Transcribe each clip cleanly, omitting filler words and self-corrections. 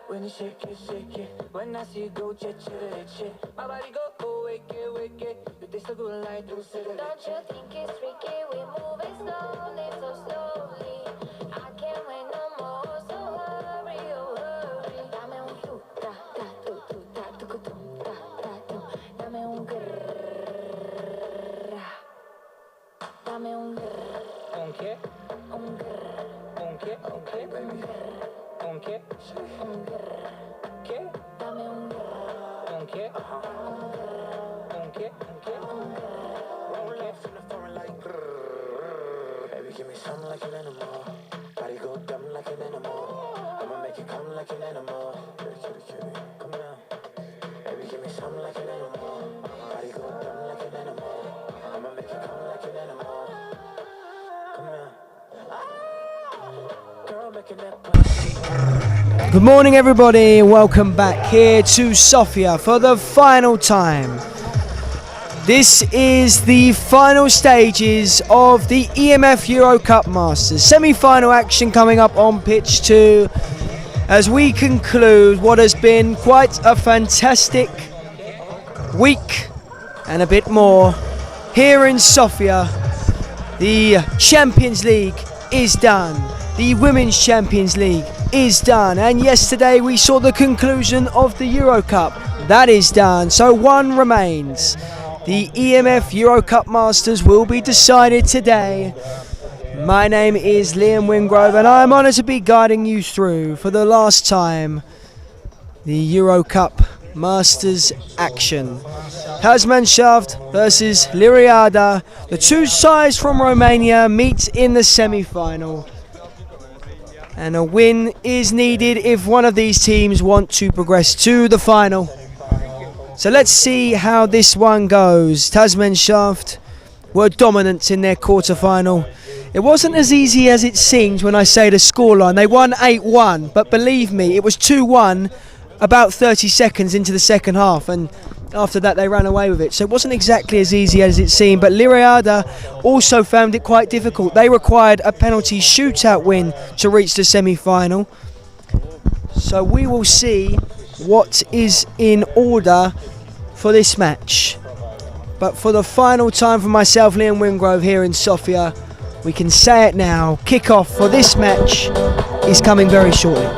When you shake it, when I see you go, che. My body go, wake it. You taste so good like dulce de leche. Don't you think it's freaky? We moving slowly, so slowly. I can't wait no more, so hurry, oh hurry. Dame un tu, ta, tu, ta, tu, ta, tu. Dame un grrrr. Dame un grrrr. ¿Un qué? Un grrrr. ¿Un qué? Okay, baby. ¿Un qué? Un grrrr. ¿Qué? Dame un grrrr. ¿Un qué? ¿Un qué? Un grrrr. Roll up in the foreign like grrrr. Baby, give me something like an animal. Body go dumb like an animal. I'ma make you come like an animal. Kitty, come down. Baby, give me something like an animal. Body go dumb like an animal. I'ma make you come like an animal. Come down. Girl, making that pussy. Good morning, everybody. Welcome back here to Sofia for the final time. This is the final stages of the E.M.F Eurocup Masters. Semi-final action coming up on pitch 2 as we conclude what has been quite a fantastic week and a bit more here in Sofia. The Champions League is done. The Women's Champions League is done, and yesterday we saw the conclusion of the Eurocup. That is done, so one remains. The E.M.F Eurocup Masters will be decided today. My name is Liam Wingrove and I'm honoured to be guiding you through for the last time the Eurocup Masters action. Tasmanshaft versus Liriada. The two sides from Romania meet in the semi-final. And a win is needed if one of these teams want to progress to the final. So let's see how this one goes. Tasmanshaft were dominant in their quarter-final. It wasn't as easy as it seemed when I say the scoreline. They won 8-1, but believe me, it was 2-1 about 30 seconds into the second half, and after that they ran away with it. So it wasn't exactly as easy as it seemed, but Liriada also found it quite difficult. They required a penalty shootout win to reach the semi-final. So we will see what is in order for this match. But for the final time for myself, Liam Wingrove, here in Sofia, we can say it now. Kick-off for this match is coming very shortly.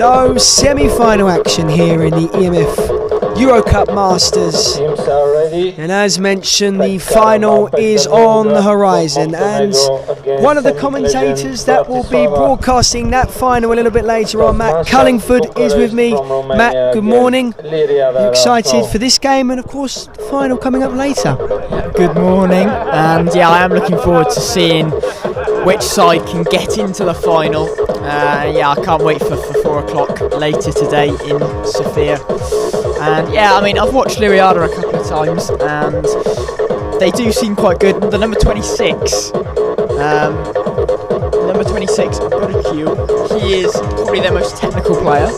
So, semi-final action here in the E.M.F Eurocup Masters. And as mentioned, the final is on the horizon. And one of the commentators that will be broadcasting that final a little bit later on, Matt Cullingford, is with me. Matt, good morning. Are you excited for this game and, of course, the final coming up later? Good morning. And yeah, I am looking forward to seeing which side can get into the final. Yeah, I can't wait for 4 o'clock later today in Sofia. And yeah, I mean, I've watched Lyriada a couple of times and they do seem quite good. The number 26, Burikiu, he is probably their most technical player.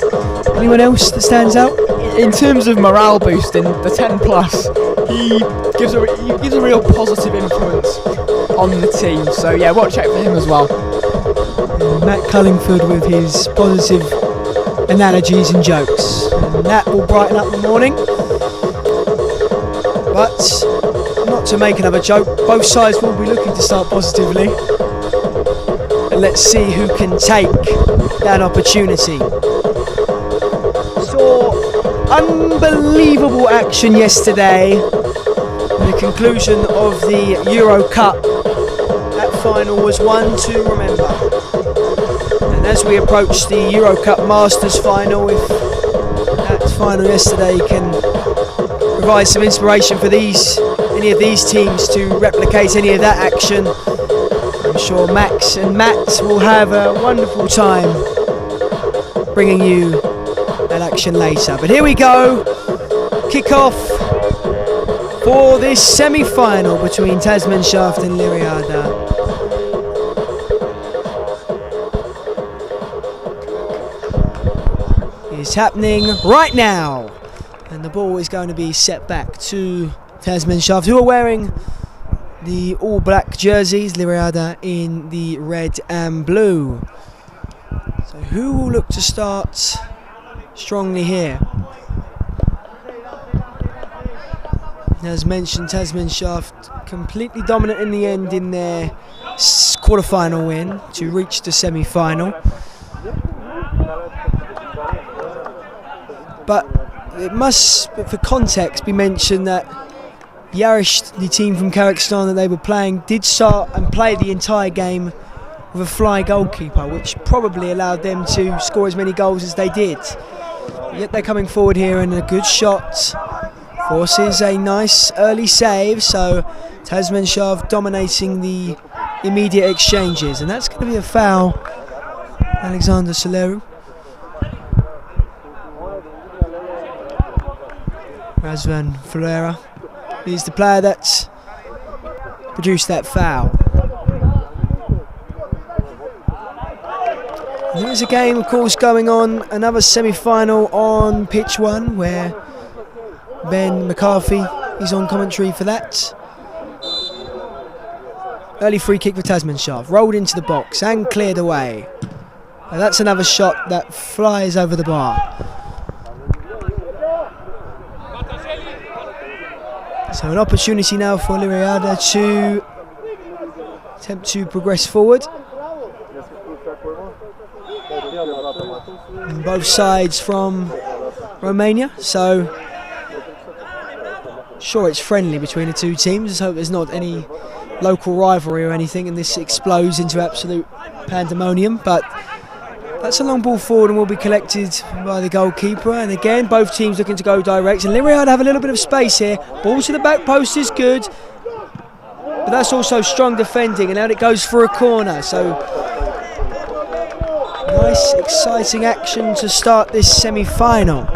Anyone else that stands out? In terms of morale boosting, the 10 plus, he gives a real positive influence on the team. So yeah, watch out for him as well. Matt Cullingford with his positive analogies and jokes. And that will brighten up the morning. But not to make another joke, both sides will be looking to start positively. And let's see who can take that opportunity. Saw unbelievable action yesterday. The conclusion of the Eurocup. That final was one to remember. And as we approach the Eurocup Masters final, if that final yesterday can provide some inspiration for any of these teams to replicate any of that action, I'm sure Max and Matt will have a wonderful time bringing you that action later. But here we go, kick-off for this semi-final between Tasmanshaft and Lyriada. Is happening right now, and the ball is going to be set back to Tasmanshaft, who are wearing the all black jerseys, Lyriada in the red and blue. So who will look to start strongly here? As mentioned, Tasmanshaft completely dominant in the end in their quarter-final win to reach the semi-final. But it must, for context, be mentioned that Yarish, the team from Kazakhstan that they were playing, did start and play the entire game with a fly goalkeeper, which probably allowed them to score as many goals as they did. Yet they're coming forward here, and a good shot forces a nice early save, so Tasmanshaft dominating the immediate exchanges, and that's going to be a foul. Alexander Soleru. Razvan Ferreira is the player that produced that foul. And there is a game, of course, going on, another semi-final on pitch 1, where Ben McCarthy is on commentary for that. Early free kick for Tasmanshaft, rolled into the box and cleared away. And that's another shot that flies over the bar. So an opportunity now for Lyriada to attempt to progress forward. And both sides from Romania, so sure it's friendly between the two teams. Let's hope there's not any local rivalry or anything and this explodes into absolute pandemonium. But that's a long ball forward and will be collected by the goalkeeper. And again, both teams looking to go direct. And Lyriada have a little bit of space here. Ball to the back post is good. But that's also strong defending. And out it goes for a corner. So nice, exciting action to start this semi-final.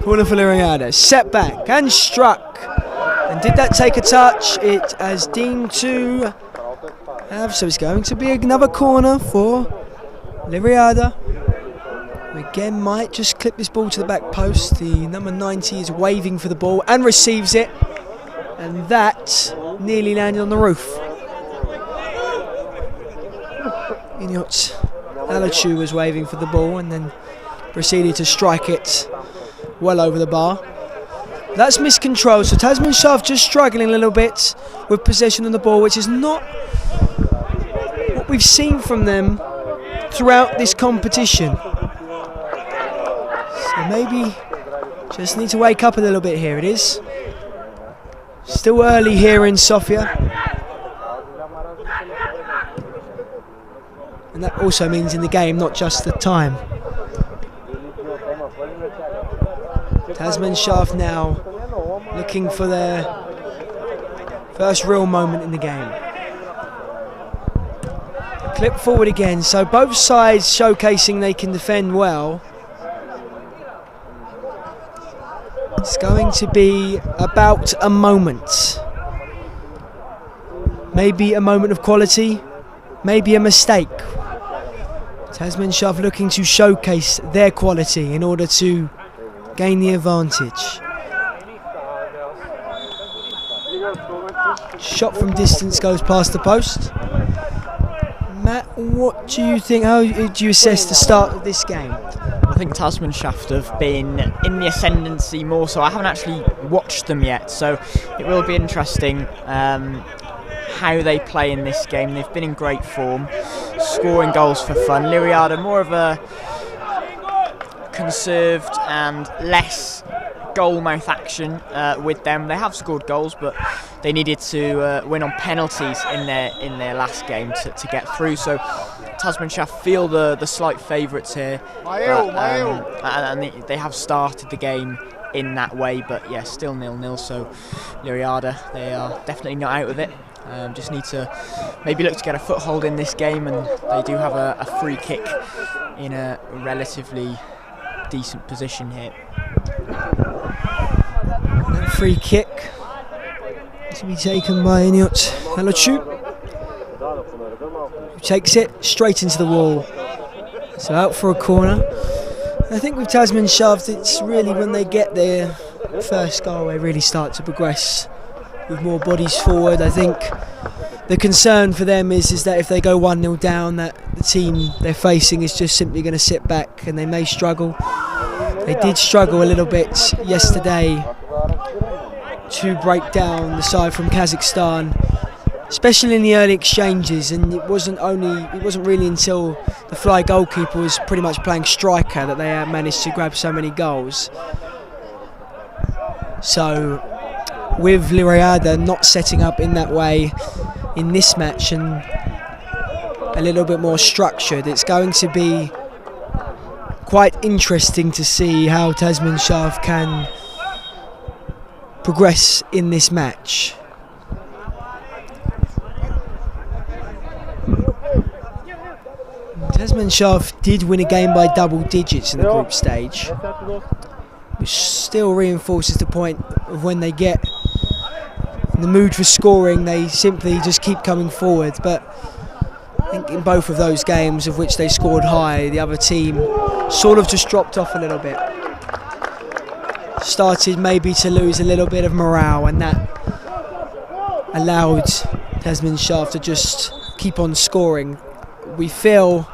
Corner for Lyriada, set back and struck. And did that take a touch? It has deemed to have, so it's going to be another corner for Lyriada. Again, might just clip this ball to the back post. The number 90 is waving for the ball and receives it. And that nearly landed on the roof. Inyot Alachu was waving for the ball and then proceeded to strike it well over the bar. That's miscontrolled, so Tasman Shaft just struggling a little bit with possession of the ball, which is not what we've seen from them throughout this competition. So maybe just need to wake up a little bit here. It is still early here in Sofia. And that also means in the game, not just the time. Tasman Shaft now looking for their first real moment in the game. Clip forward again, so both sides showcasing they can defend well. It's going to be about a moment. Maybe a moment of quality, maybe a mistake. Tasman Shaft looking to showcase their quality in order to gain the advantage. Shot from distance goes past the post. Matt, what do you think? How do you assess the start of this game? I think Tasman Shaft have been in the ascendancy more so. I haven't actually watched them yet, so it will be interesting how they play in this game. They've been in great form, scoring goals for fun. Liriada more of a conserved and less goal-mouth action with them. They have scored goals, but they needed to win on penalties in their last game to get through. So Tasman Shaft feel the slight favourites here, and they have started the game in that way. But yeah, still 0-0. So Liriada, they are definitely not out of it. Just need to maybe look to get a foothold in this game, and they do have a free kick in a relatively decent position here. Free kick to be taken by Inyot Alachu, who takes it straight into the wall. So out for a corner. I think with Tasman Shaft, it's really when they get their first goal, they really start to progress with more bodies forward. I think the concern for them is that if they go 1-0 down, that the team they're facing is just simply going to sit back and they may struggle. They did struggle a little bit yesterday to break down the side from Kazakhstan, especially in the early exchanges, and it wasn't really until the fly goalkeeper was pretty much playing striker that they managed to grab so many goals. So with Liriada not setting up in that way in this match and a little bit more structured, it's going to be quite interesting to see how Tasman Shaft can progress in this match. Tasman Shaft did win a game by double digits in the group stage, which still reinforces the point of when they get in the mood for scoring, they simply just keep coming forward. But I think in both of those games of which they scored high, the other team sort of just dropped off a little bit. Started maybe to lose a little bit of morale, and that allowed Tasman Shaft to just keep on scoring. We feel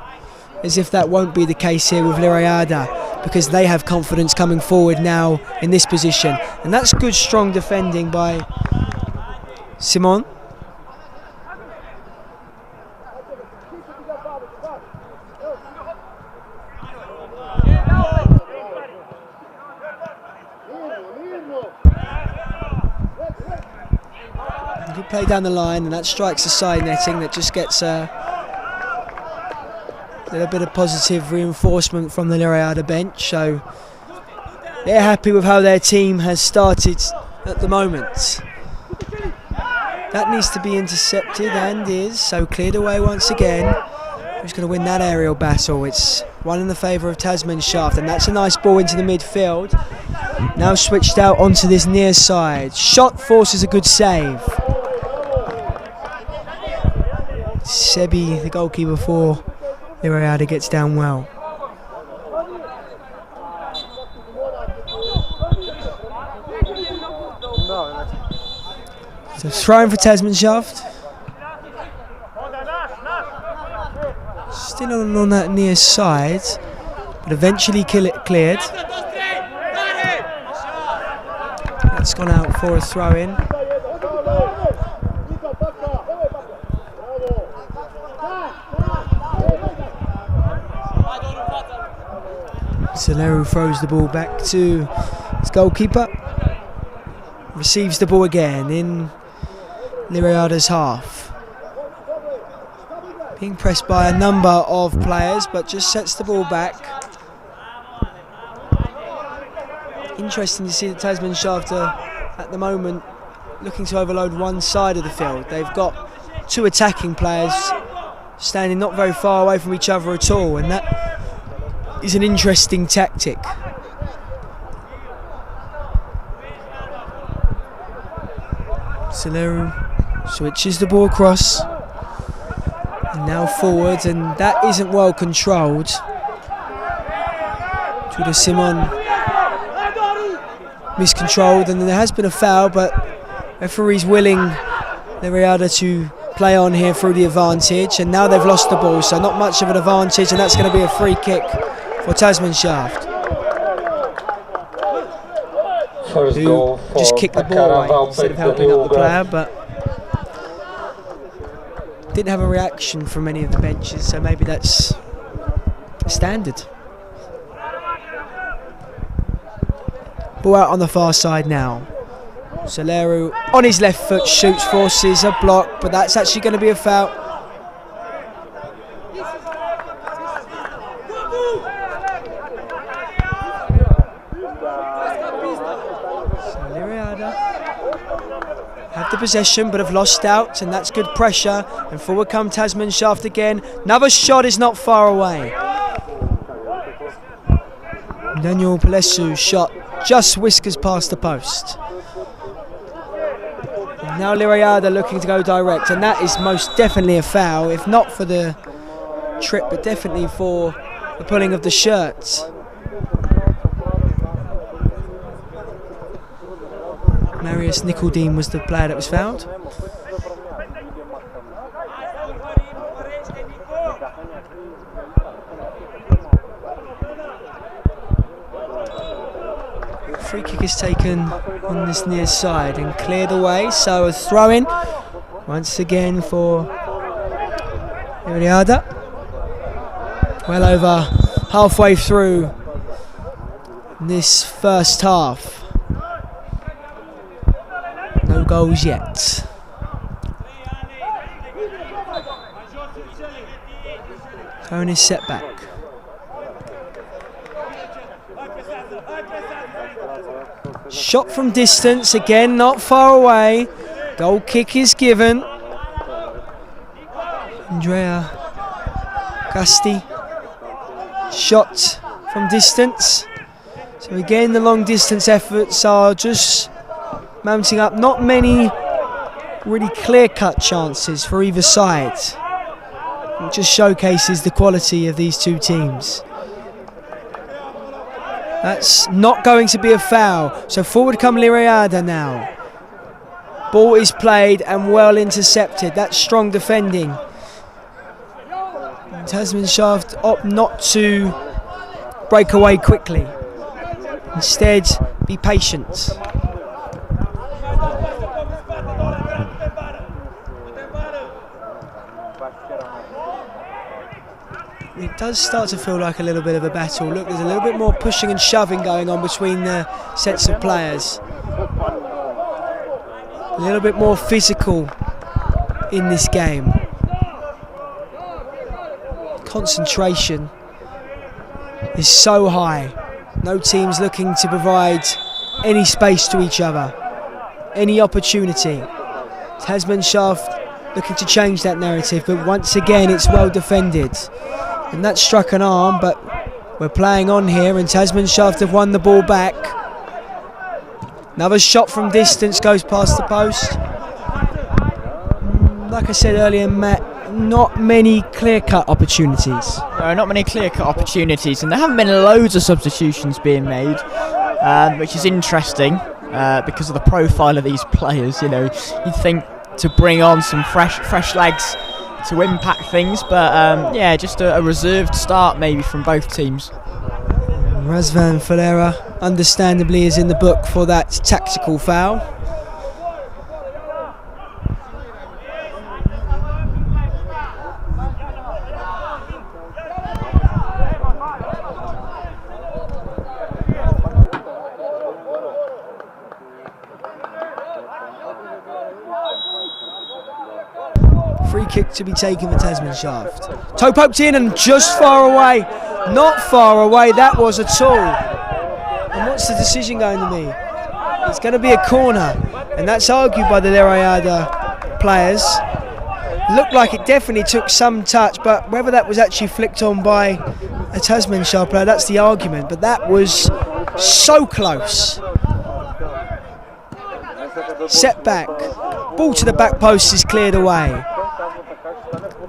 as if that won't be the case here with Liriada, because they have confidence coming forward now in this position, and that's good strong defending by Simon. Good play down the line, and that strikes the side netting. That just gets a little bit of positive reinforcement from the Liriada bench. So they're happy with how their team has started at the moment. That needs to be intercepted, and is so cleared away once again. Who's going to win that aerial battle? It's one in the favour of Tasman Shaft, and that's a nice ball into the midfield. Now switched out onto this near side. Shot forces a good save. Sebi, the goalkeeper for Liriada, gets down well. So throwing for Tasman Shaft. Still in on that near side, but eventually cleared. That's gone out for a throw-in. Solero throws the ball back to his goalkeeper. Receives the ball again in Liriada's half. Being pressed by a number of players, but just sets the ball back. Interesting to see that Tasman Shaft are at the moment looking to overload one side of the field. They've got two attacking players standing not very far away from each other at all, and that is an interesting tactic. Solero switches the ball across and now forward, and that isn't well controlled. Judah Simon miscontrolled, and there has been a foul, but referee's willing Liriada to play on here through the advantage, and now they've lost the ball, so not much of an advantage, and that's going to be a free kick for Tasman Shaft. First goal for just kicked the ball away instead of helping up the player, but didn't have a reaction from any of the benches, so maybe that's a standard. Ball out on the far side now. Solero on his left foot shoots, forces a block, but that's actually going to be a foul. Have the possession but have lost out, and that's good pressure, and forward come Tasman Shaft again. Another shot is not far away. Daniel Pelesu's shot just whiskers past the post. And now Liriada looking to go direct, and that is most definitely a foul, if not for the trip but definitely for the pulling of the shirt. Marius Nickeldine was the player that was fouled. Free kick is taken on this near side and cleared away, so a throw-in once again for Liriada. Well over halfway through this first half. No goals yet. Throwing his set back. Shot from distance, again not far away. Goal kick is given. Andrea Casti. Shot from distance. So again the long distance efforts are just mounting up. Not many really clear-cut chances for either side. It just showcases the quality of these two teams. That's not going to be a foul. So forward come Liriada now. Ball is played and well intercepted. That's strong defending. And Tasman Shaft opt not to break away quickly. Instead, be patient. It does start to feel like a little bit of a battle. Look, there's a little bit more pushing and shoving going on between the sets of players. A little bit more physical in this game. Concentration is so high. No team's looking to provide any space to each other, any opportunity. Tasman Shaft looking to change that narrative, but once again it's well defended. And that struck an arm, but we're playing on here, and Tasman Shaft have won the ball back. Another shot from distance goes past the post. Like I said earlier, Matt, not many clear-cut opportunities. Not many clear-cut opportunities, and there haven't been loads of substitutions being made, which is interesting because of the profile of these players. You know, you'd think to bring on some fresh legs to impact things, but yeah, just a reserved start maybe from both teams. Razvan Falera understandably is in the book for that tactical foul. Free kick to be taken for Tasman Shaft. Toe poked in and just far away. Not far away, that was at all. And what's the decision going to be? It's going to be a corner, and that's argued by the Lerayada players. Looked like it definitely took some touch, but whether that was actually flicked on by a Tasman Shaft player, that's the argument. But that was so close. Set back. Ball to the back post is cleared away.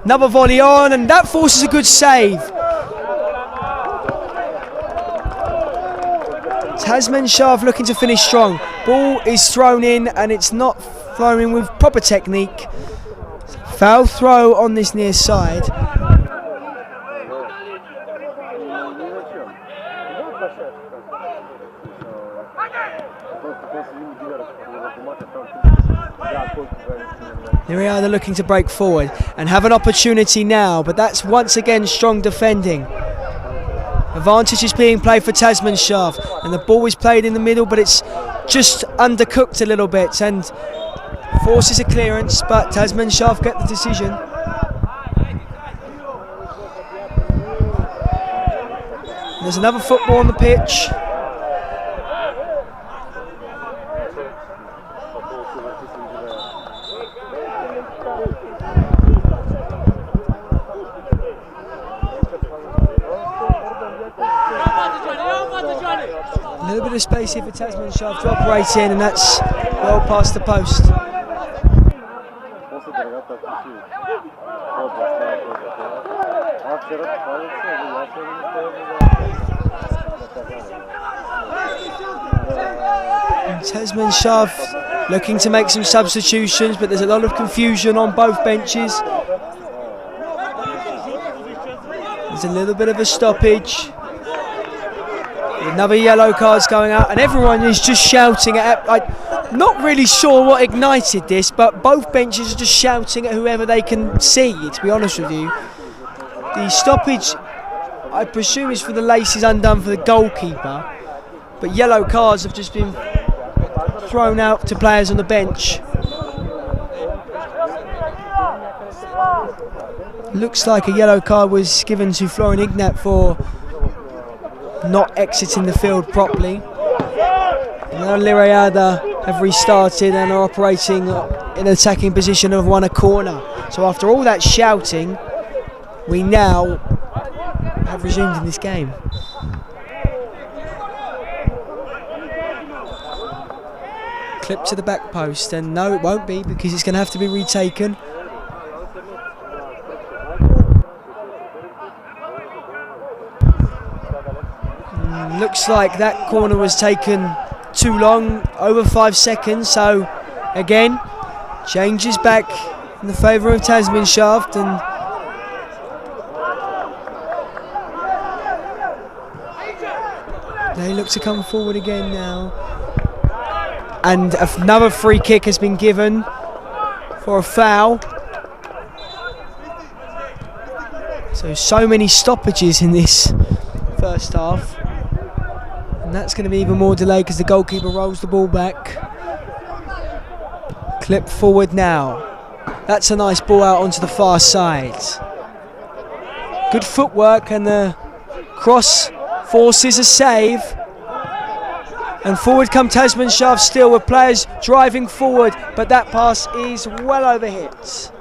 Another volley on, and that forces a good save. Tasman Shaft looking to finish strong. Ball is thrown in, and it's not thrown in with proper technique. Foul throw on this near side. Lerayada looking to break forward and have an opportunity now, but that's once again strong defending. Advantage is being played for Tasman Shaft, and the ball is played in the middle, but it's just undercooked a little bit and forces a clearance, but Tasman Shaft get the decision. There's another football on the pitch. A little bit of space here for Tasman Shaft to operate in, and that's well past the post. And Tasman Shaft looking to make some substitutions, but there's a lot of confusion on both benches. There's a little bit of a stoppage. Another yellow card's going out, and everyone is just shouting at. I'm not really sure what ignited this, but both benches are just shouting at whoever they can see, to be honest with you. The stoppage, I presume, is for the laces undone for the goalkeeper, but yellow cards have just been thrown out to players on the bench. Looks like a yellow card was given to Florin Ignat for not exiting the field properly. Now Lerayada have restarted and are operating in an attacking position and have won a corner. So after all that shouting, we now have resumed in this game. Clip to the back post, and no, it won't be, because it's going to have to be retaken. Looks like that corner was taken too long, over 5 seconds, so again, changes back in the favour of Tasman Shaft, and they look to come forward again now. And another free kick has been given for a foul. So many stoppages in this first half. And that's going to be even more delayed because the goalkeeper rolls the ball back. Clip forward now. That's a nice ball out onto the far side. Good footwork, and the cross forces a save. And forward come Tasman Shaft still, with players driving forward, but that pass is well over hit.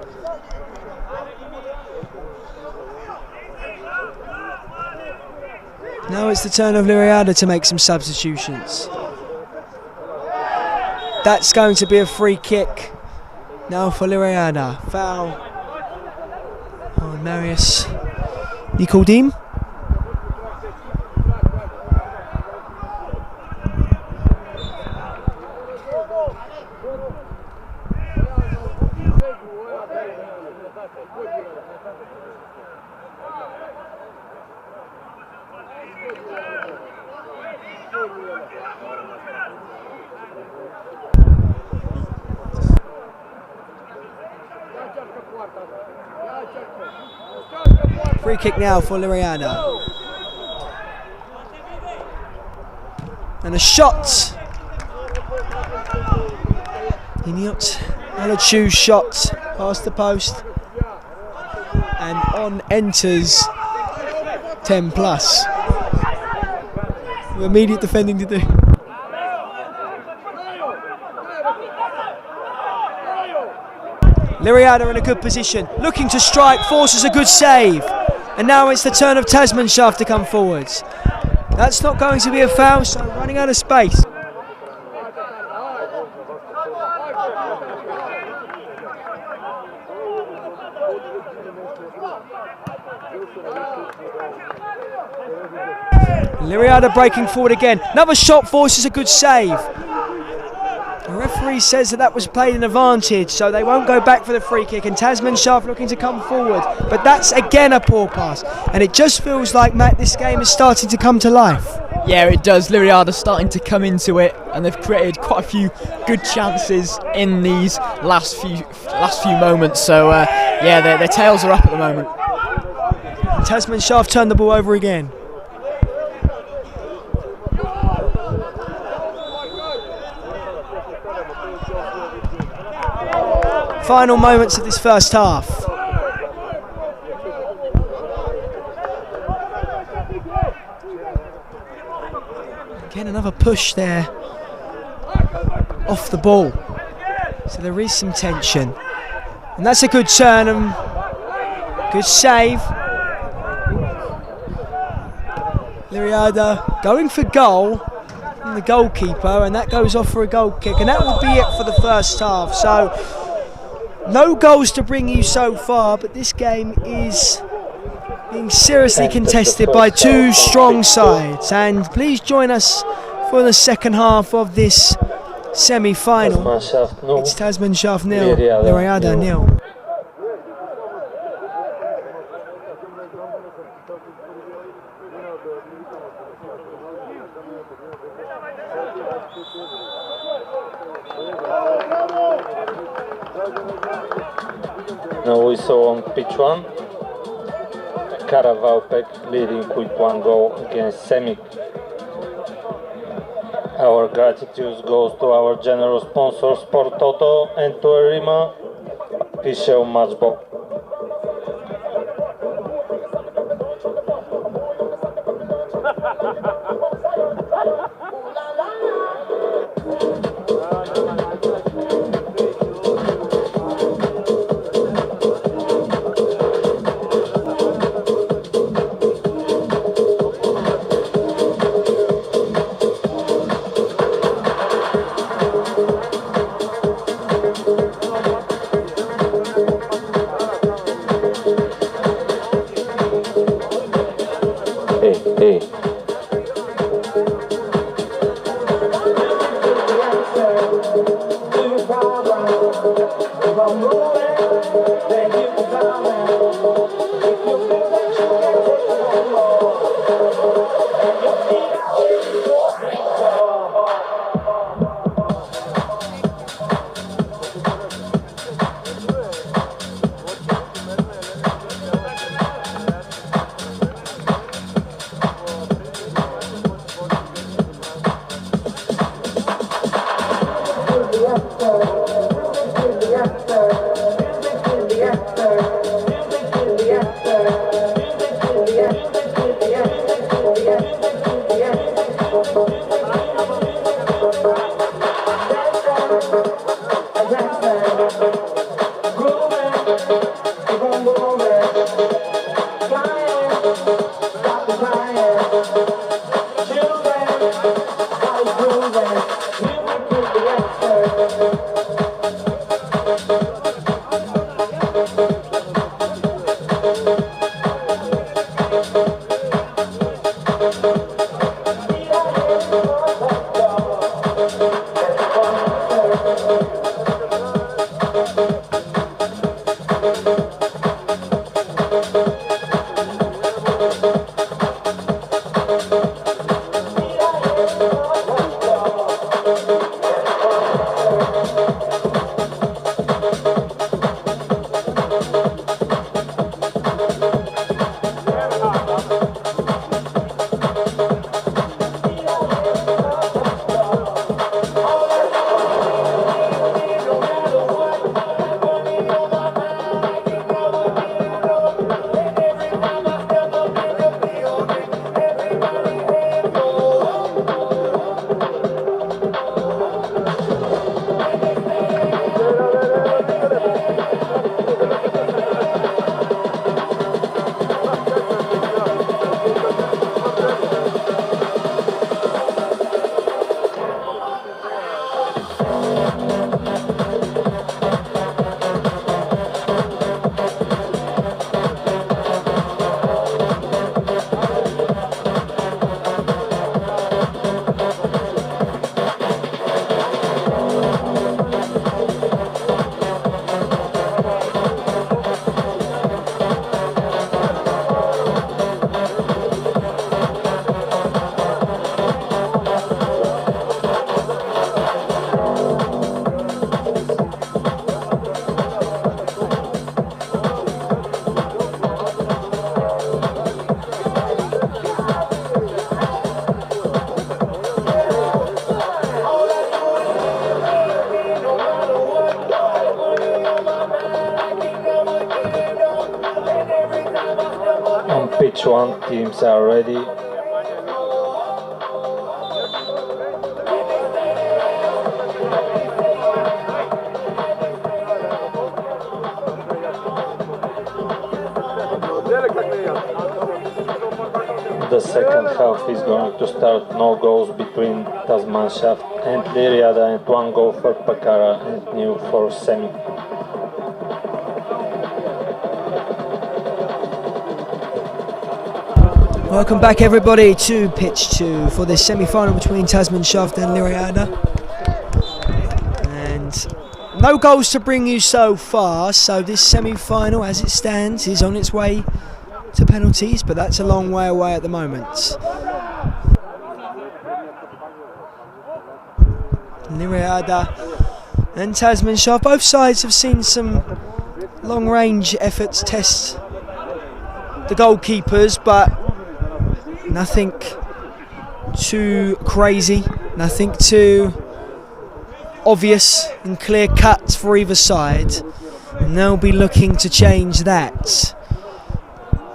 Now it's the turn of Lerayada to make some substitutions. That's going to be a free kick now for Lerayada. Foul on Marius Nicodim. Free kick now for Liriada. And a shot. Iniot Alachu's shot past the post. And on enters 10 plus. Immediate defending to do. Liriada in a good position, looking to strike, forces a good save. And now it's the turn of Tasmanshaft to come forwards. That's not going to be a foul, so running out of space. Liriada breaking forward again. Another shot forces a good save. The referee says that was played an advantage, so they won't go back for the free kick, and Tasmanshaft looking to come forward. But that's again a poor pass, and it just feels like, Matt, this game is starting to come to life. Yeah, it does. Liriada starting to come into it, and they've created quite a few good chances in these last few moments. So yeah, their tails are up at the moment. Tasmanshaft turned the ball over again. Final moments of this first half. Again, another push there off the ball. So there is some tension. And that's a good turn and good save. Liriada going for goal from the goalkeeper, and that goes off for a goal kick, and that will be it for the first half. So no goals to bring you so far, but this game is being seriously contested by two strong sides. And please join us for the second half of this semi-final. It's Tasmanshaft 0, Liriada 0. Now we saw on pitch 1, Karavałpek leading with 1 goal against Semik. Our gratitude goes to our generous sponsors Sport Toto and to Arima Piszą Matchbox. Hey. each one. Teams are ready. The second half is going to start. No goals between Tasmanshaft and Liriada, and 1 goal for Pakara and New for Semi. Welcome back everybody to pitch 2 for this semi-final between Tasmanshaft and Liriada. And no goals to bring you so far, so this semi-final as it stands is on its way to penalties, but that's a long way away at the moment. Liriada and Tasmanshaft, both sides have seen some long-range efforts test the goalkeepers, but nothing too crazy, nothing too obvious and clear cut for either side, and they'll be looking to change that.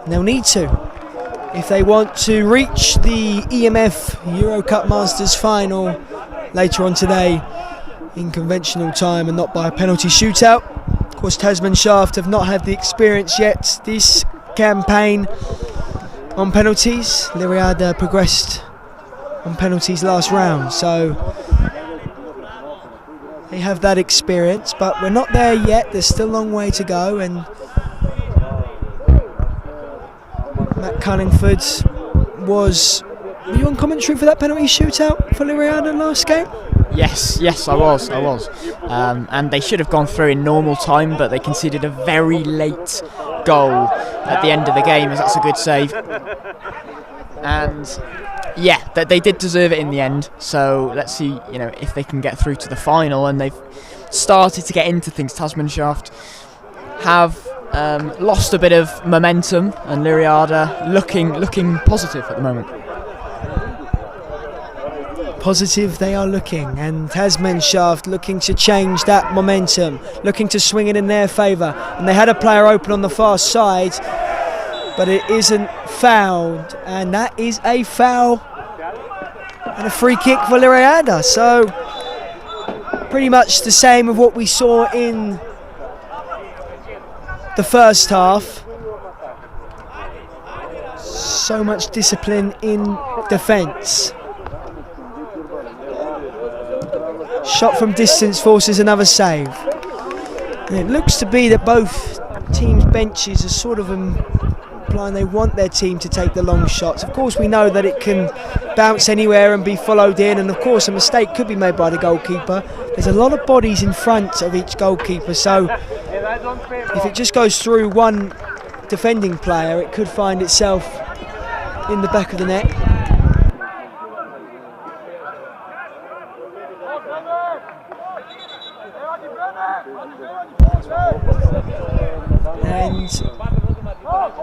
They'll need to if they want to reach the E.M.F Eurocup Masters final later on today in conventional time and not by a penalty shootout. Of course, Tasmanshaft have not had the experience yet this campaign on penalties. Liriada progressed on penalties last round, so they have that experience, but we're not there yet. There's still a long way to go, and Matt Cunningford were you on commentary for that penalty shootout for Liriada last game? Yes, I was. And they should have gone through in normal time, but they conceded a very late goal at the end of the game, as that's a good save. And yeah, they did deserve it in the end. So let's see, if they can get through to the final. And they've started to get into things. Tasmanshaft have lost a bit of momentum, and Liriada looking positive at the moment. Positive they are looking, and Tasmanshaft looking to change that momentum, looking to swing it in their favour. And they had a player open on the far side, but it isn't fouled, and that is a foul and a free kick for Liriada. So pretty much the same of what we saw in the first half. So much discipline in defence. Shot from distance forces another save. And it looks to be that both teams' benches are sort of implying they want their team to take the long shots. Of course, we know that it can bounce anywhere and be followed in, and of course a mistake could be made by the goalkeeper. There's a lot of bodies in front of each goalkeeper, so if it just goes through one defending player, it could find itself in the back of the net. And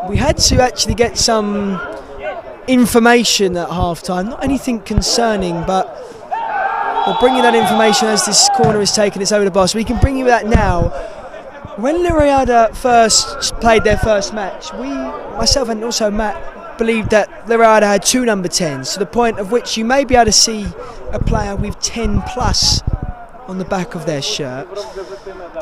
we had to actually get some information at half-time, not anything concerning, but we'll bring you that information as this corner is taken. It's over the bar, so we can bring you that now. When Liriada first played their first match, myself and also Matt, believed that Liriada had 2 number 10s, to the point of which you may be able to see a player with 10 plus on the back of their shirt.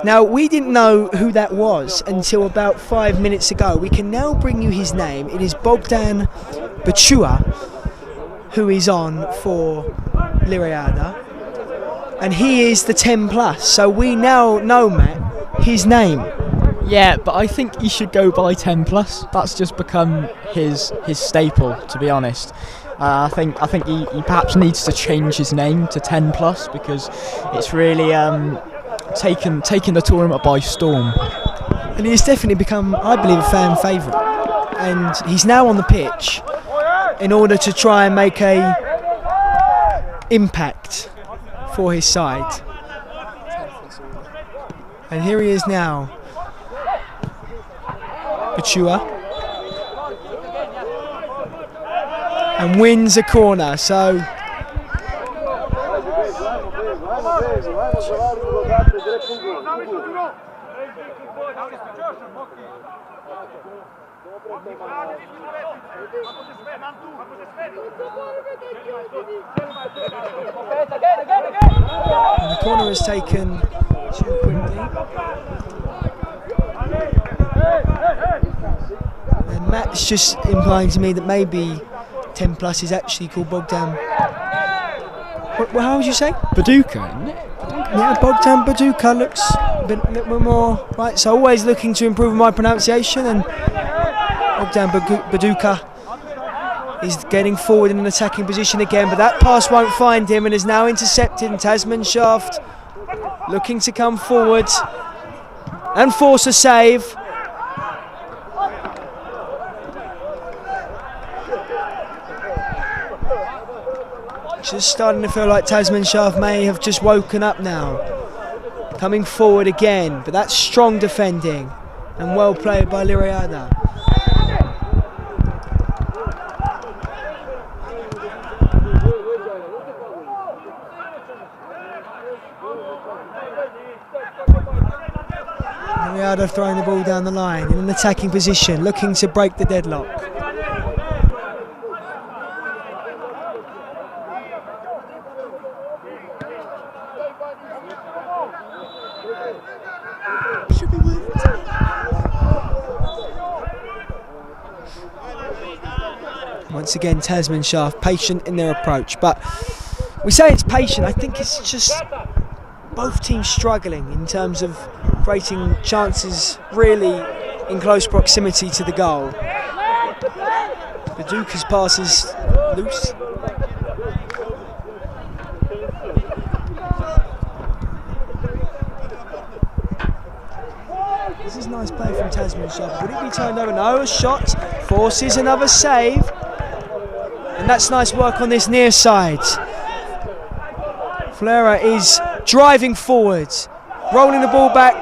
Now, we didn't know who that was until about 5 minutes ago. We can now bring you his name. It is Bogdan Bachua, who is on for Liriada, and he is the 10 plus. So we now know, Matt, his name. Yeah, but I think he should go by 10 plus. That's just become his staple, to be honest. I think he perhaps needs to change his name to 10 plus, because it's really taken the tournament by storm. And he's definitely become, I believe, a fan favourite. And he's now on the pitch in order to try and make a impact for his side. And here he is now, Bachua, and wins a corner. So And the corner is taken too quickly. And Matt's just implying to me that maybe 10 plus is actually called Bogdan. How would you say? Baduka, isn't it? Yeah, Bogdan Baduka looks a little bit more right. So always looking to improve my pronunciation, and Bogdan Baduka is getting forward in an attacking position again, but that pass won't find him and is now intercepted. And Tasman Shaft looking to come forward and force a save. Just starting to feel like Tasman Shaft may have just woken up now. Coming forward again, but that's strong defending and well played by Liriada. Liriada throwing the ball down the line in an attacking position, looking to break the deadlock. Once again, Tasman Shaft patient in their approach, but we say it's patient. I think it's just both teams struggling in terms of creating chances really in close proximity to the goal. Baduka's pass is loose. This is nice play from Tasman Shaft. Would it be turned over? No, a shot forces another save. And that's nice work on this near side. Flera is driving forward, rolling the ball back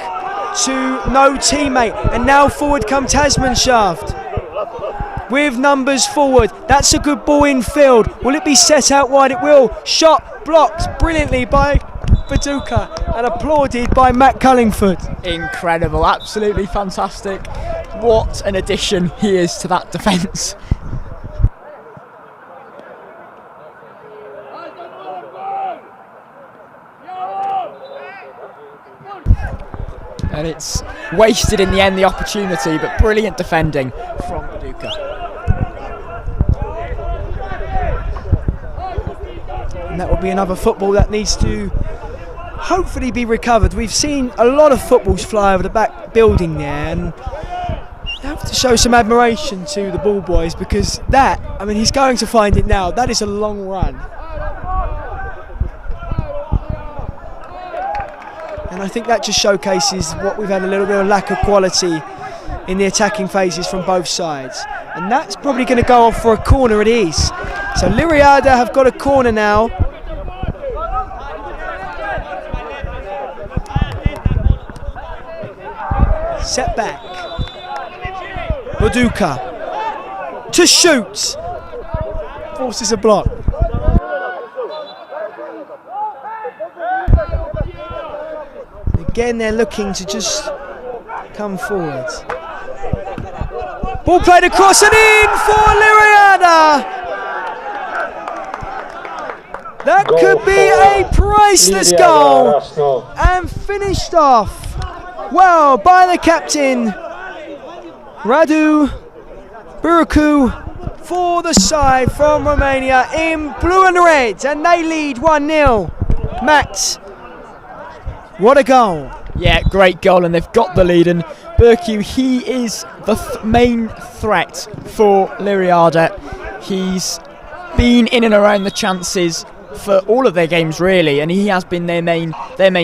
to no teammate. And now forward come Tasman Shaft with numbers forward. That's a good ball in field. Will it be set out wide? It will. Shot blocked brilliantly by Baduka and applauded by Matt Cullingford. Incredible, absolutely fantastic. What an addition he is to that defence. And it's wasted in the end, the opportunity, but brilliant defending from Baduka. And that will be another football that needs to hopefully be recovered. We've seen a lot of footballs fly over the back building there, and you have to show some admiration to the ball boys, because that, I mean, he's going to find it now. That is a long run. And I think that just showcases what we've had a little bit of lack of quality in the attacking phases from both sides. And that's probably going to go off for a corner, it is. So Liriada have got a corner now. Set back. Baduka to shoot. Forces a block. Again, they're looking to just come forward. Ball played across and in for Liriada. That could be a priceless goal, and finished off well by the captain, Radu Buruku, for the side from Romania in blue and red, and they lead 1-0. Matt, what a goal. Yeah, great goal, and they've got the lead, and Burku, he is the main threat for Liriada. He's been in and around the chances for all of their games really, and he has been their main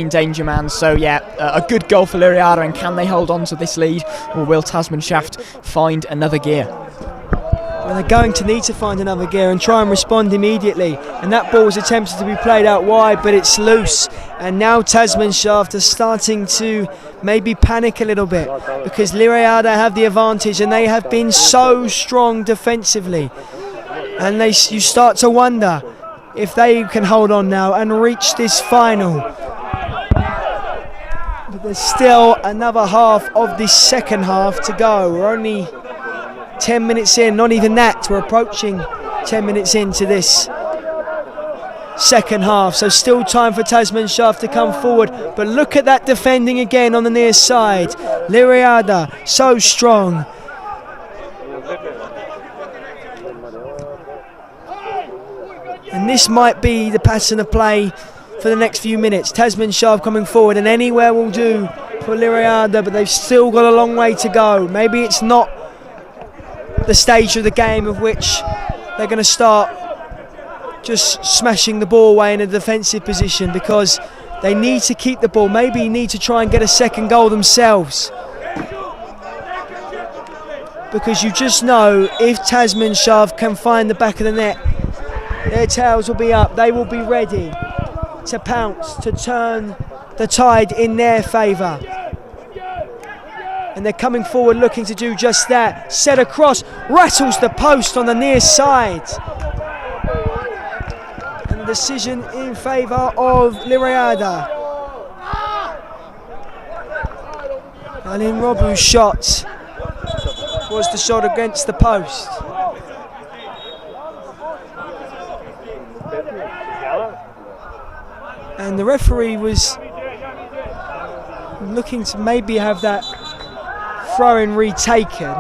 danger man. So yeah, a good goal for Liriada, and can they hold on to this lead, or will Tasman Shaft find another gear? Well, they're going to need to find another gear and try and respond immediately. And that ball was attempted to be played out wide, but it's loose. And now Tasman Shaft are starting to maybe panic a little bit, because Liriada have the advantage and they have been so strong defensively. And you start to wonder if they can hold on now and reach this final. But there's still another half of this second half to go. We're only 10 minutes in, not even that. We're approaching 10 minutes into this second half, so still time for Tasmanshaft to come forward. But look at that defending again on the near side. Liriada, so strong. And this might be the pattern of play for the next few minutes. Tasmanshaft coming forward, and anywhere will do for Liriada, but they've still got a long way to go. Maybe it's not the stage of the game of which they're going to start just smashing the ball away in a defensive position, because they need to keep the ball. Maybe need to try and get a second goal themselves, because you just know if Tasmanshaft can find the back of the net, their tails will be up. They will be ready to pounce, to turn the tide in their favour. And they're coming forward looking to do just that. Set across, rattles the post on the near side. And the decision in favour of Liriada. Alin Robu's shot was the shot against the post. And the referee was looking to maybe have that throw-in retaken,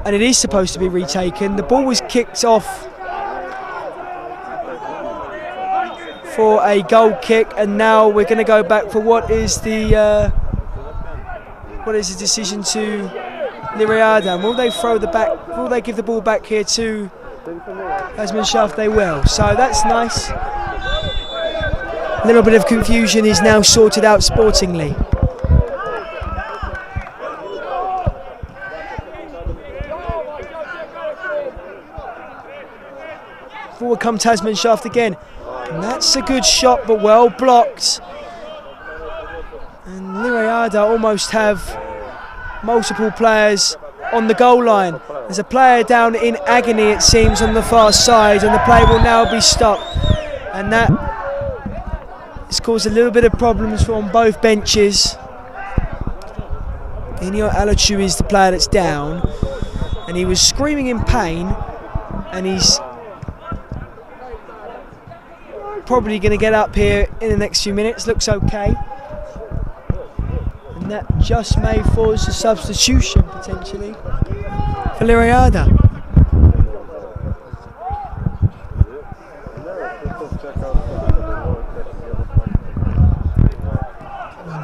and it is supposed to be retaken. The ball was kicked off for a goal kick, and now we're going to go back for what is the decision to Liriada. Will they throw the back? Will they give the ball back here to Tasmanshaft? They will. So that's nice. A little bit of confusion is now sorted out sportingly. Forward come Tasmanshaft again. And that's a good shot, but well blocked. And Liriada almost have multiple players on the goal line. There's a player down in agony, it seems, on the far side, and the play will now be stopped. And that has caused a little bit of problems on both benches. Inyo Alachu is the player that's down, and he was screaming in pain, and he's probably going to get up here in the next few minutes. Looks okay. And that just may force a substitution potentially for Liriada.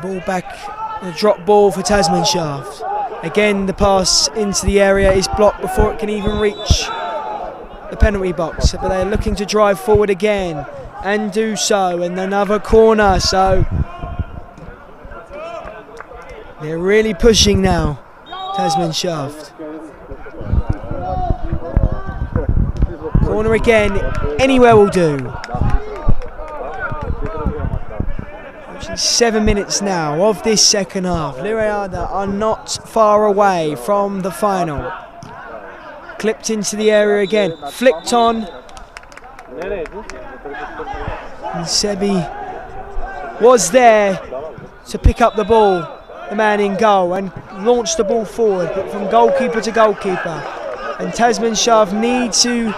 Ball back, the drop ball for Tasmanshaft. Again, the pass into the area is blocked before it can even reach the penalty box. But they're looking to drive forward again and do so, and another corner. So they're really pushing now, Tasmanshaft. Corner again, anywhere will do. 7 minutes now of this second half. Liriada are not far away from the final. Clipped into the area again, flicked on. And Sebi was there to pick up the ball, the man in goal, and launch the ball forward, but from goalkeeper to goalkeeper. And Tasmanshaft need to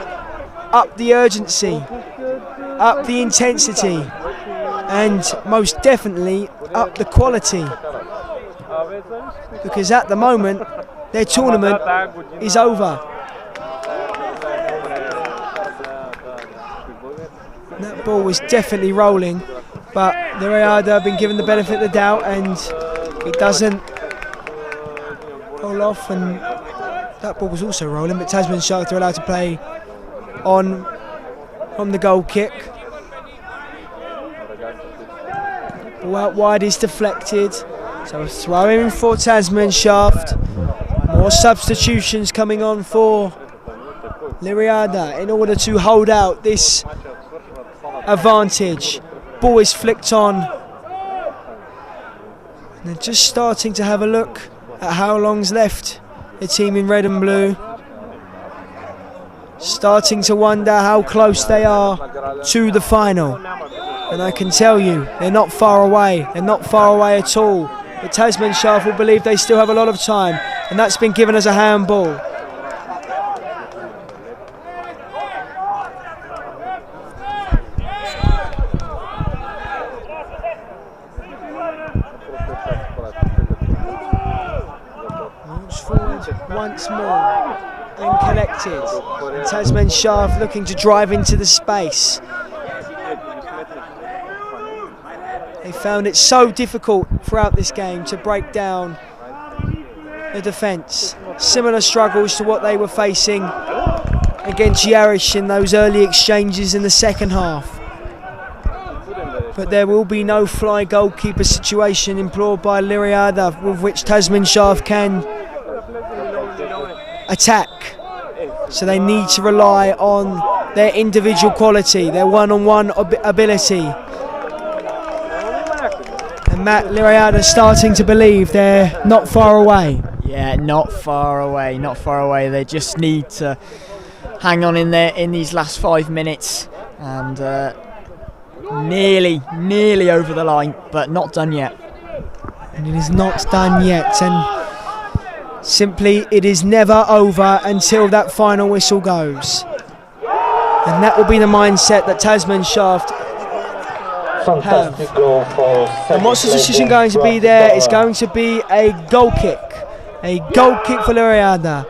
up the urgency, up the intensity, and most definitely up the quality, because at the moment their tournament is over. And that ball was definitely rolling, but Liriada have been given the benefit of the doubt, and it doesn't roll off. And that ball was also rolling, but Tasmanshaft are allowed to play on from the goal kick. Ball out wide is deflected, so throwing for Tasmanshaft. More substitutions coming on for Liriada in order to hold out this advantage. Ball is flicked on, and they're just starting to have a look at how long's left. The team in red and blue starting to wonder how close they are to the final. And I can tell you, they're not far away. They're not far away at all. But Tasmanshaft will believe they still have a lot of time. and that's been given as a handball. Forward once more and collected. And Tasman Shaft looking to drive into the space. They found it so difficult throughout this game to break down the defence. Similar struggles to what they were facing against Yarish in those early exchanges in the second half. But there will be no fly goalkeeper situation implored by Liriada, with which Tasman Shaft can attack. So they need to rely on their individual quality, their one-on-one ability. And Matt, Liriada starting to believe they're not far away. Yeah, not far away, not far away. They just need to hang on in there in these last 5 minutes, and nearly over the line, but not done yet. And it is not done yet, and simply it is never over until that final whistle goes. And that will be the mindset that Tasman Shaft have. And what's the decision going to be there? It's going to be a goal kick. A goal kick for Liriada.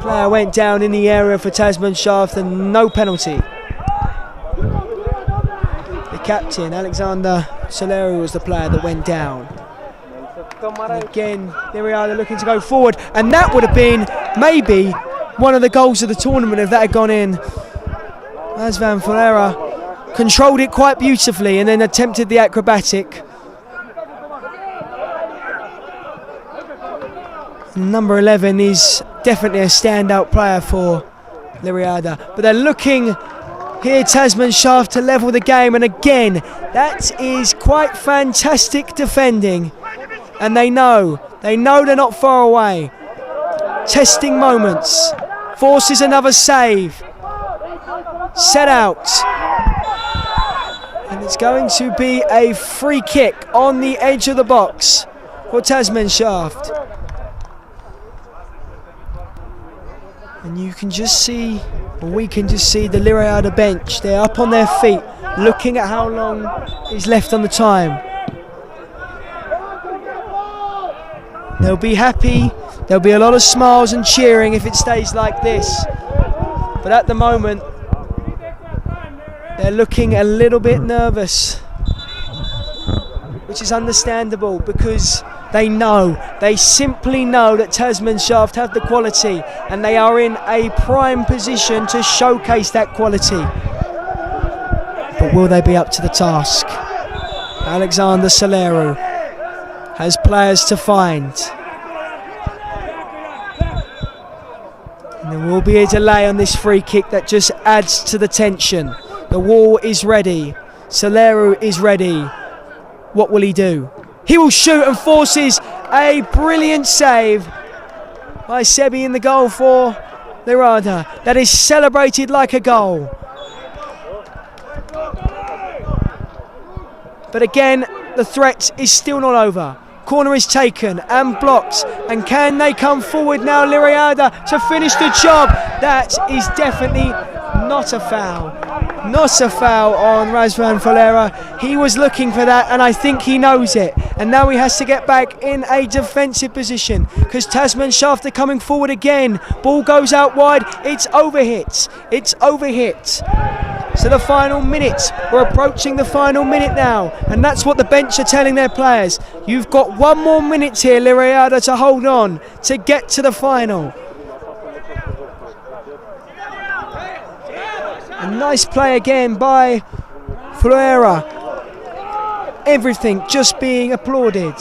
Player went down in the area for Tasman Shaft and no penalty. The captain, Alexander Soleru, was the player that went down. And again, Liriada looking to go forward, and that would have been maybe one of the goals of the tournament if that had gone in. Razvan Ferreira controlled it quite beautifully and then attempted the acrobatic. Number 11 is definitely a standout player for Liriada, but they're looking here, Tasman Shaft, to level the game, and again, that is quite fantastic defending, and they know they're not far away. Testing moments, forces another save, set out, and it's going to be a free kick on the edge of the box for Tasman Shaft. And you can just see, or we can just see the Liriada bench. They're up on their feet, looking at how long is left on the time. They'll be happy, there'll be a lot of smiles and cheering if it stays like this. But at the moment, they're looking a little bit nervous, which is understandable because they simply know that Tasman Shaft have the quality and they are in a prime position to showcase that quality. But will they be up to the task? Alexander Soleru has players to find. And there will be a delay on this free kick that just adds to the tension. The wall is ready. Soleru is ready. What will he do? He will shoot and forces a brilliant save by Sebi in the goal for Liriada. That is celebrated like a goal. But again, the threat is still not over. Corner is taken and blocked. And can they come forward now, Liriada, to finish the job? That is definitely not a foul. Not a foul on Razvan Ferreira. He was looking for that, and I think he knows it. And now he has to get back in a defensive position because Tasman Shaft are coming forward again. Ball goes out wide. It's overhit. It's overhit. So the final minute, we're approaching the final minute now, and that's what the bench are telling their players. You've got 1 more minute here, Liriada, to hold on to get to the final. A nice play again by Ferreira. Everything just being applauded.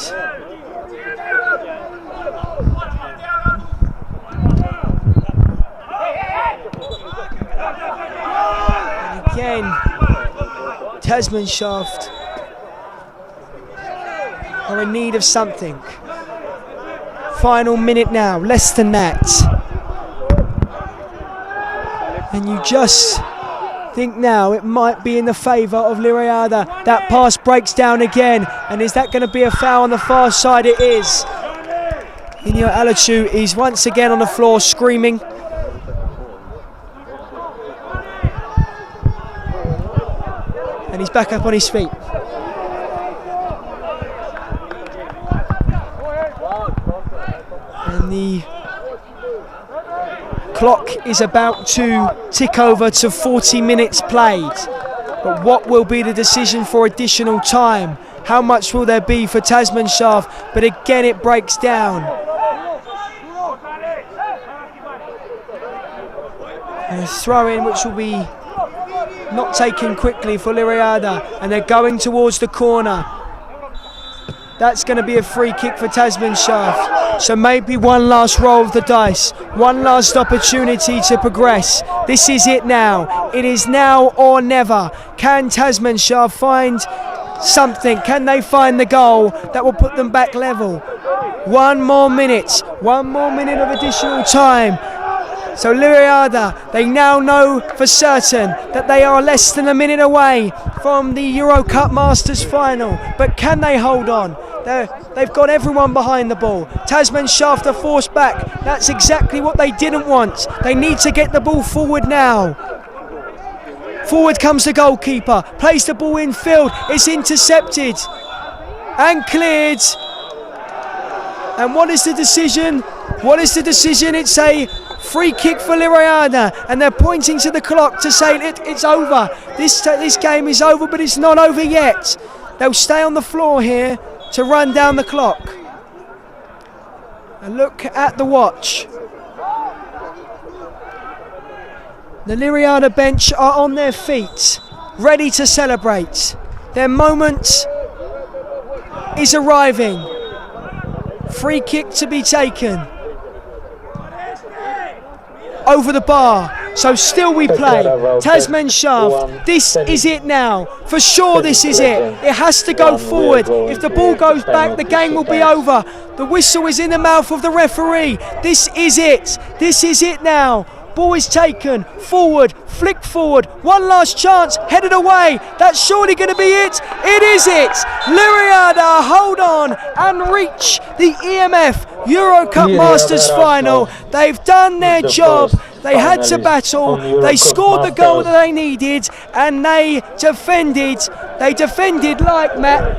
And again, Tasman Shaft are in need of something. Final minute now, less than that. And you just think now it might be in the favour of Liriada. That pass breaks down again, and is that going to be a foul on the far side? It is. Inyo Alachu is once again on the floor screaming. And he's back up on his feet. And the clock is about to tick over to 40 minutes played. But what will be the decision for additional time? How much will there be for Tasman Shah? But again it breaks down. And a throw in which will be not taken quickly for Liriada, and they're going towards the corner. That's going to be a free kick for Tasman Shah. So maybe one last roll of the dice, one last opportunity to progress. This is it now. It is now or never. Can Tasman Shah find something? Can they find the goal that will put them back level? 1 more minute of additional time. So Liriada, they now know for certain that they are less than a minute away from the Eurocup Masters final. But can they hold on? They've got everyone behind the ball. Tasman Shah are forced back. That's exactly what they didn't want. They need to get the ball forward now. Forward comes the goalkeeper, plays the ball in field. It's intercepted and cleared. And what is the decision? It's a free kick for Liriada, and they're pointing to the clock to say it's over. This game is over, but it's not over yet. They'll stay on the floor here to run down the clock. And look at the watch. The Liriada bench are on their feet, ready to celebrate. Their moment is arriving. Free kick to be taken. Over the bar, so still we play. Tasman Shah, this is it now. For sure this is it. It has to go forward. If the ball goes back, the game will be over. The whistle is in the mouth of the referee. This is it. This is it now. Ball is taken, forward, flicked forward, one last chance, headed away. That's surely going to be it. It is it. Liriada hold on and reach the E.M.F. Eurocup Masters final. They've done their job. They had to battle. They scored the goal that they needed, and they defended. They defended like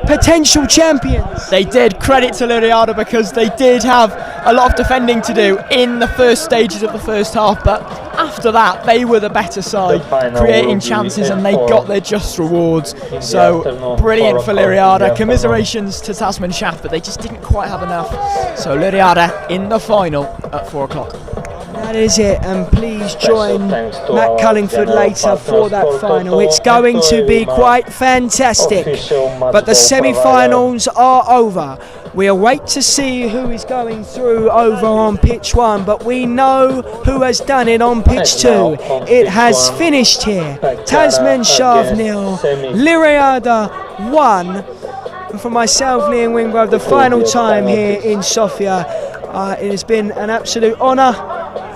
potential champions. They did. Credit to Liriada, because they did have a lot of defending to do in the first stages of the first half, but after that they were the better side, creating chances, and they got their just rewards. So brilliant for Liriada. Commiserations to Tasman Shah, but they just didn't quite have enough. So Liriada in the final at 4 o'clock. That is it, and please join Matt Cullingford later for that final. It's going to be quite fantastic. But the semi-finals are over. We await to see who is going through over on pitch 1, but we know who has done it on pitch 2. It has finished here. Tasman Shah 0, Liriada 1. And for myself, Liam Wingrove, the final time here in Sofia. It has been an absolute honour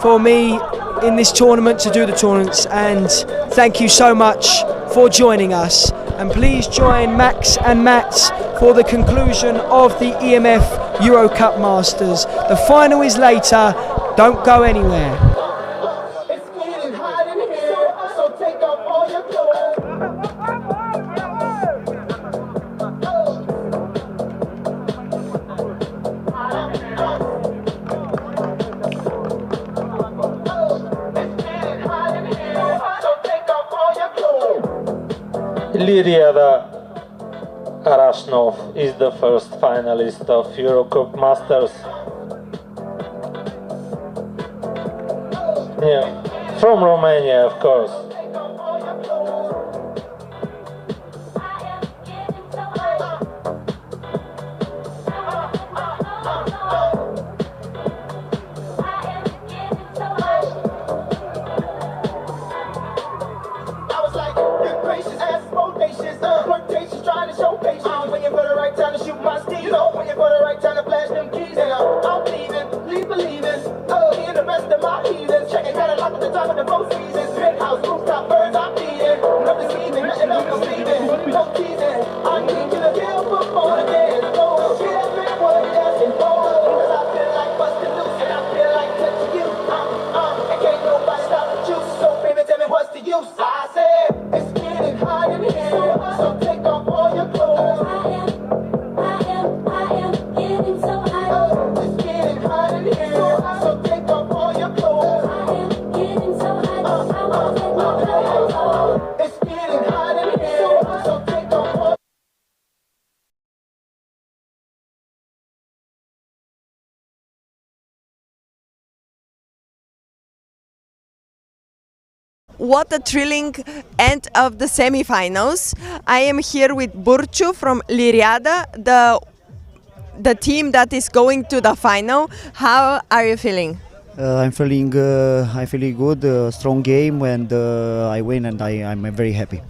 for me in this tournament to do the tournaments, and thank you so much for joining us. And please join Max and Matt for the conclusion of the E.M.F. Eurocup Masters. The final is later. Don't go anywhere. It's getting hot in here, so take off all your clothes. Liriada Arashnov is the first finalist of Eurocup Masters. Yeah, from Romania, of course. what a thrilling end of the semi-finals. I am here with Burcu from Liriada, the team that is going to the final. How are you feeling? I'm feeling good. Strong game, and I win, and I'm very happy.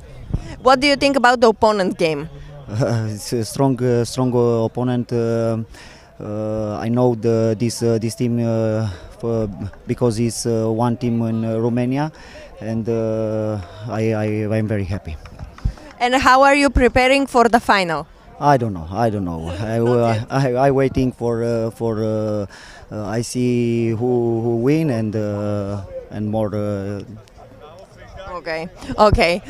What do you think about the opponent game? It's a strong opponent. I know this team because it's one team in Romania, and I'm very happy. And how are you preparing for the final? I don't know. I waiting for I see who win and more. Okay.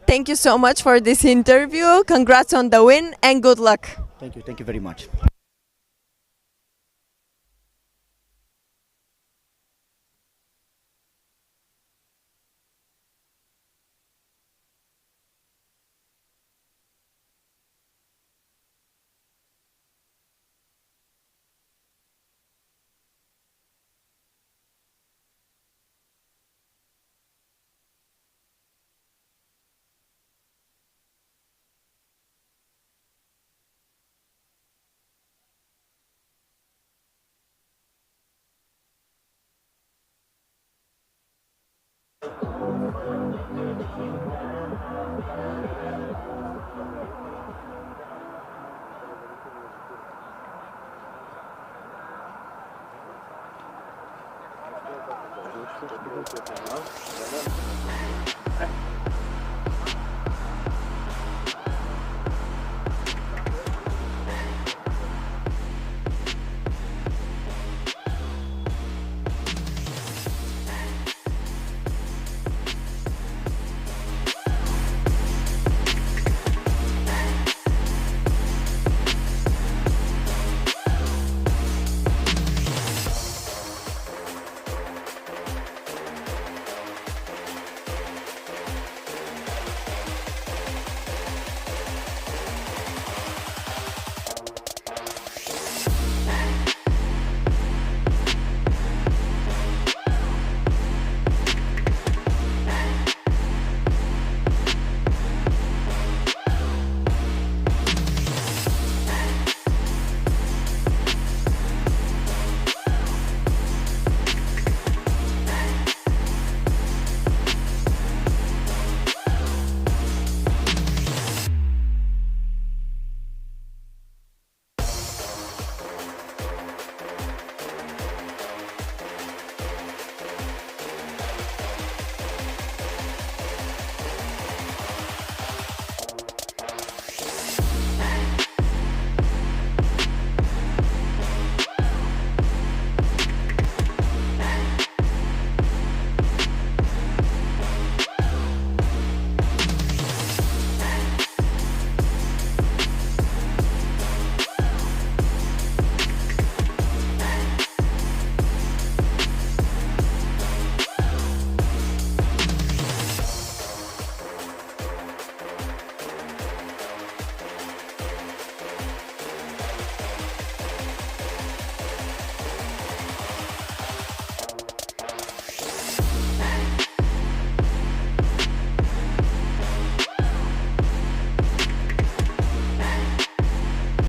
Thank you so much for this interview. Congrats on the win and good luck. Thank you very much.